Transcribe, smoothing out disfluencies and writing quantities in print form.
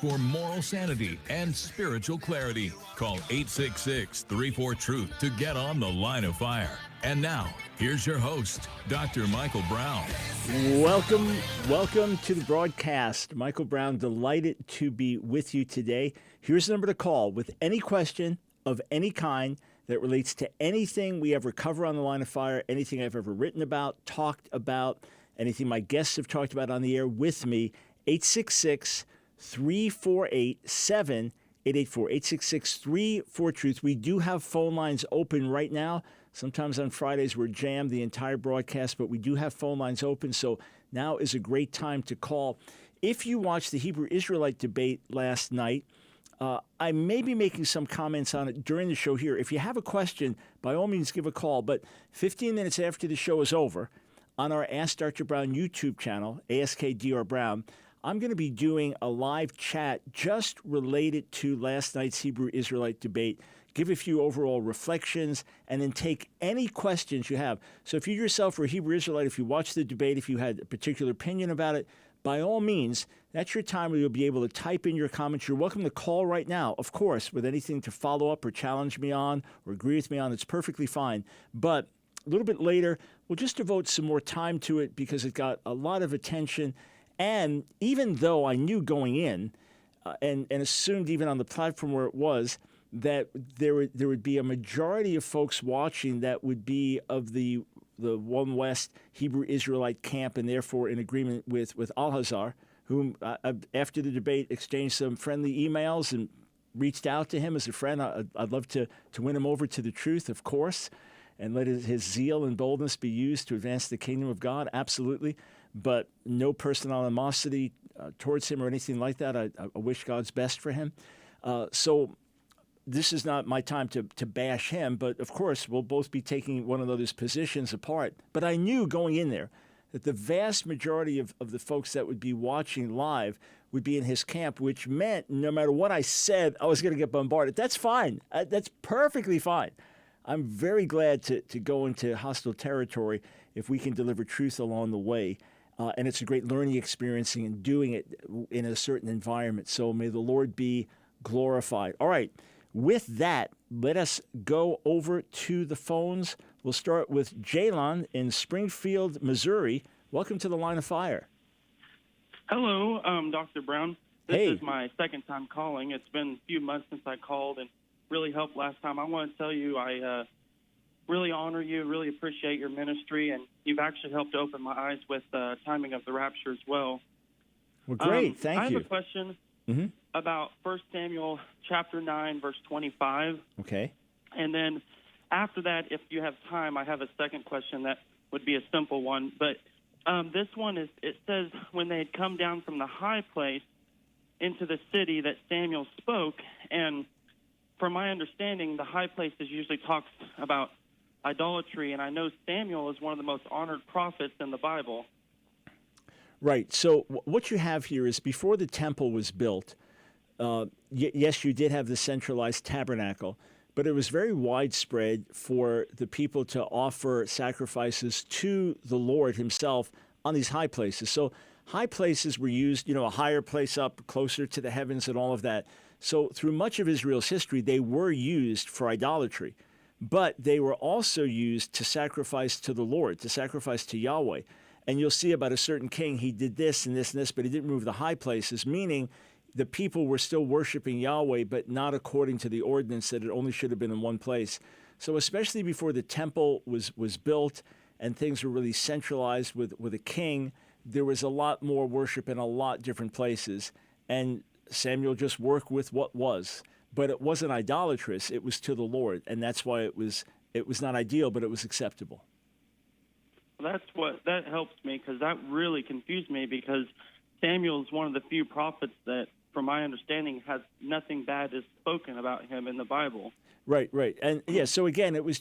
for moral sanity and spiritual clarity. Call 866-34-TRUTH to get on the line of fire. And now, here's your host, Dr. Michael Brown. Welcome to the broadcast. Michael Brown, delighted to be with you today. Here's the number to call with any question of any kind that relates to anything we ever cover on the line of fire, anything I've ever written about, talked about, anything my guests have talked about on the air with me. 866-348-7884. 866-34-TRUTH. We do have phone lines open right now. Sometimes on Fridays we're jammed the entire broadcast, but we do have phone lines open, so now is a great time to call. If you watched the Hebrew-Israelite debate last night, I may be making some comments on it during the show here. If you have a question, by all means give a call, but 15 minutes after the show is over, on our Ask Dr. Brown YouTube channel, AskDrBrown, I'm going to be doing a live chat just related to last night's Hebrew-Israelite debate, give a few overall reflections, and then take any questions you have. So if you yourself were a Hebrew-Israelite, if you watched the debate, if you had a particular opinion about it, by all means, that's your time where you'll be able to type in your comments. You're welcome to call right now, of course, with anything to follow up or challenge me on or agree with me on. It's perfectly fine. But a little bit later, we'll just devote some more time to it because it got a lot of attention. And even though I knew going in and assumed even on the platform where it was that there would be a majority of folks watching that would be of the One West Hebrew Israelite camp and therefore in agreement with Al-Hazar, whom after the debate exchanged some friendly emails and reached out to him as a friend. I'd love to win him over to the truth, of course, and let his zeal and boldness be used to advance the kingdom of God, absolutely. But no personal animosity towards him or anything like that. I wish God's best for him. So this is not my time to bash him, but of course we'll both be taking one another's positions apart. But I knew going in there that the vast majority of the folks that would be watching live would be in his camp, which meant no matter what I said, I was going to get bombarded. That's fine. That's perfectly fine. I'm very glad to go into hostile territory if we can deliver truth along the way. And it's a great learning experience in doing it in a certain environment. So may the Lord be glorified. All right. With that, let us go over to the phones. We'll start with Jalon in Springfield, Missouri. Welcome to the Line of Fire. Hello, Dr. Brown. This Hey. is my second time calling. It's been a few months since I called and really helped last time. I want to tell you I really honor you, really appreciate your ministry, and you've actually helped open my eyes with the timing of the rapture as well. Well, great. Thank you. I you. have a question about 1 Samuel chapter 9, verse 25. Okay. And then after that, if you have time, I have a second question that would be a simple one. But this one is, it says, when they had come down from the high place into the city that Samuel spoke, and from my understanding, the high places usually talks about idolatry, and I know Samuel is one of the most honored prophets in the Bible. Right. So what you have here is before the temple was built, yes, you did have the centralized tabernacle, but it was very widespread for the people to offer sacrifices to the Lord himself on these high places. So high places were used, a higher place up closer to the heavens and all of that. So through much of Israel's history, they were used for idolatry, but they were also used to sacrifice to the Lord, to sacrifice to Yahweh. And you'll see about a certain king, he did this and this and this, but he didn't move the high places, meaning the people were still worshiping Yahweh, but not according to the ordinance that it only should have been in one place. So especially before the temple was built and things were really centralized with a king, there was a lot more worship in a lot different places. And Samuel just worked with what was. But it wasn't idolatrous. It was to the Lord. And that's why it was not ideal, but it was acceptable. That helps me, because that really confused me, because Samuel is one of the few prophets that, from my understanding, has nothing bad is spoken about him in the Bible. Right. And yeah, so again, it was